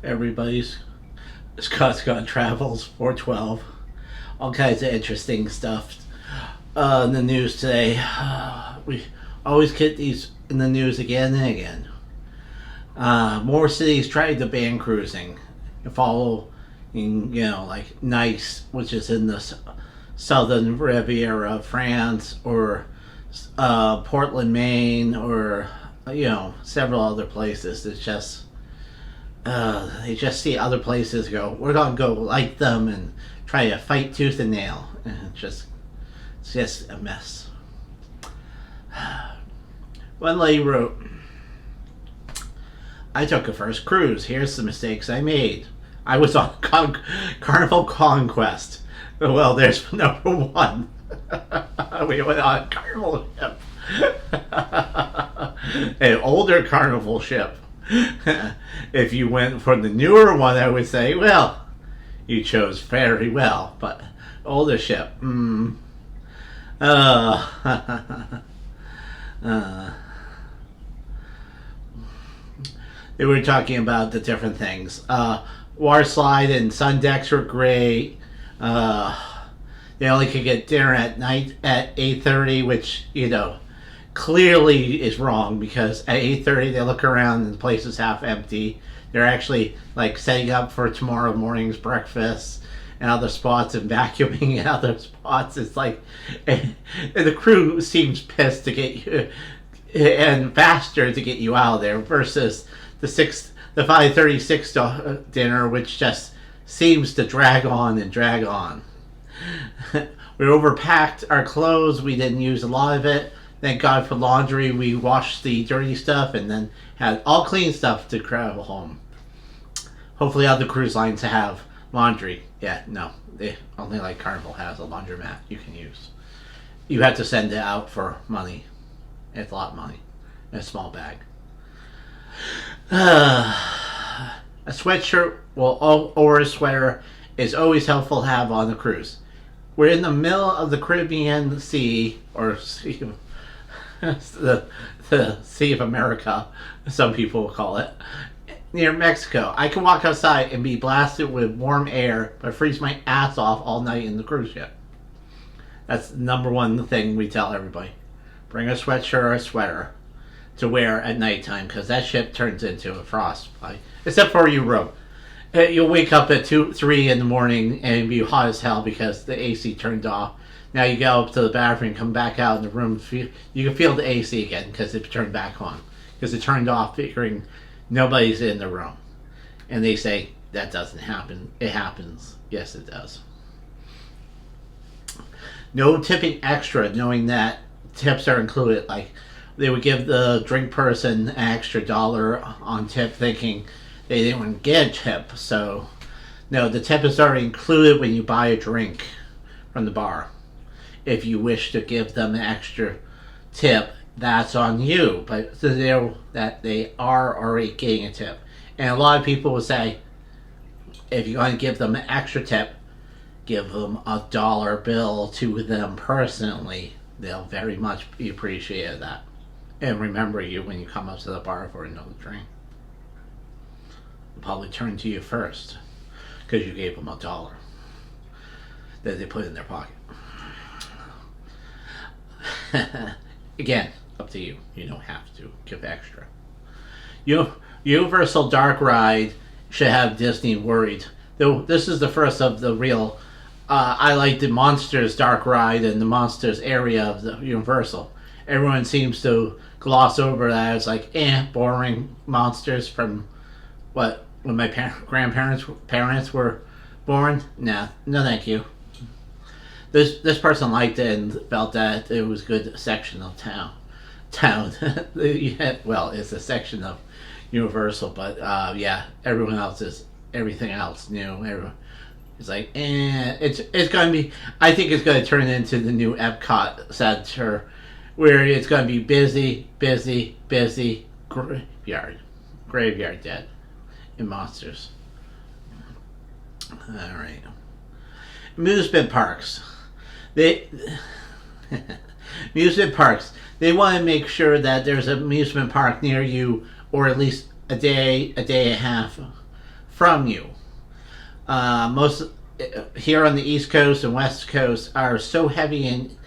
Everybody's Scott's Got Travels 412. All kinds of interesting stuff in the news today. We always get these in the news again and again. More cities tried to ban cruising, following, like Nice, which is in the southern Riviera of France, or Portland, Maine, or several other places. It's just they just see other places go, we're gonna go like them and try to fight tooth and nail, and it's just a mess. One lady wrote, I took a first cruise. Here's the mistakes I made. I was on Carnival Conquest. Well, there's number one. We went on a Carnival ship. An older Carnival ship. If you went for the newer one, I would say, well, you chose very well. But older ship, they were talking about the different things. Water slide and sun decks were great. They only could get dinner at night at 8:30, which clearly is wrong, because at 8:30 they look around and the place is half empty. They're actually like setting up for tomorrow morning's breakfast and other spots, and vacuuming in other spots. It's like, and the crew seems pissed to get you and faster to get you out of there versus the 5:36 dinner, which just seems to drag on and drag on. We overpacked our clothes. We didn't use a lot of it. Thank God for laundry. We washed the dirty stuff and then had all clean stuff to travel home. Hopefully other cruise lines have laundry. Yeah, no. They only like Carnival has a laundromat you can use. You have to send it out for money. It's a lot of money in a small bag. A sweatshirt or a sweater is always helpful to have on a cruise. We're in the middle of the Caribbean Sea, or the Sea of America, some people will call it, near Mexico. I can walk outside and be blasted with warm air, but freeze my ass off all night in the cruise ship. That's the number one thing we tell everybody. Bring a sweatshirt or a sweater to wear at nighttime, because that ship turns into a frostbite. Except for you, rope. You'll wake up at 2, 3 in the morning and be hot as hell because the AC turned off. Now you go up to the bathroom, come back out in the room, you can feel the AC again because it turned back on. Because it turned off figuring nobody's in the room. And they say, that doesn't happen. It happens. Yes, it does. No tipping extra, knowing that tips are included. Like, they would give the drink person an extra $1 on tip, thinking they didn't get a tip. So, no, the tip is already included when you buy a drink from the bar. If you wish to give them an extra tip, that's on you. But so they know that they are already getting a tip. And a lot of people will say, if you're going to give them an extra tip, give them a dollar bill to them personally. They'll very much appreciate that. And remember you when you come up to the bar for another drink. They'll probably turn to you first, because you gave them $1 that they put in their pocket. Again, up to you. You don't have to give extra. Universal Dark Ride should have Disney worried. Though this is the first of the real. I like the Monsters Dark Ride and the Monsters area of the Universal. Everyone seems to gloss over that. It's like, boring monsters from when my parents were born. Nah, no thank you. This person liked it and felt that it was a good section of town. Well, it's a section of Universal, but everyone else is everything else new. It's like, it's gonna be. I think it's gonna turn into the new Epcot Center, where it's gonna be busy, graveyard dead, and monsters. All right, amusement parks. Amusement parks. They want to make sure that there's an amusement park near you, or at least a day and a half from you. Most here on the East Coast and West Coast are so heavy in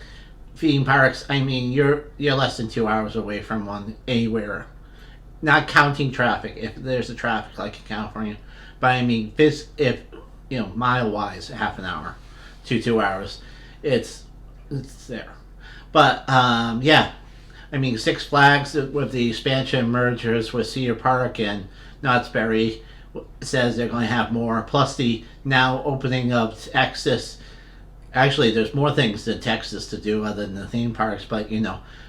theme parks. I mean, you're less than 2 hours away from one anywhere, not counting traffic. If there's a traffic like in California, but I mean, this if mile wise, half an hour to 2 hours, it's there. But yeah, I mean, Six Flags with the expansion mergers with Cedar Park and Knott's Berry says they're going to have more. Plus the now opening of Texas. Actually, there's more things in Texas to do other than the theme parks, but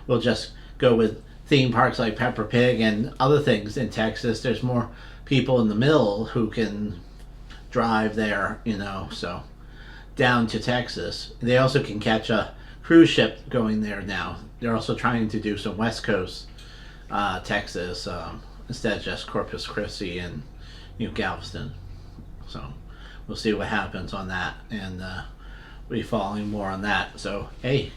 we'll just go with theme parks like Pepper Pig and other things in Texas. There's more people in the middle who can drive there, so down to Texas. They also can catch a cruise ship going there now. They're also trying to do some West Coast Texas instead of just Corpus Christi and Galveston. So we'll see what happens on that, and we'll be following more on that. So hey,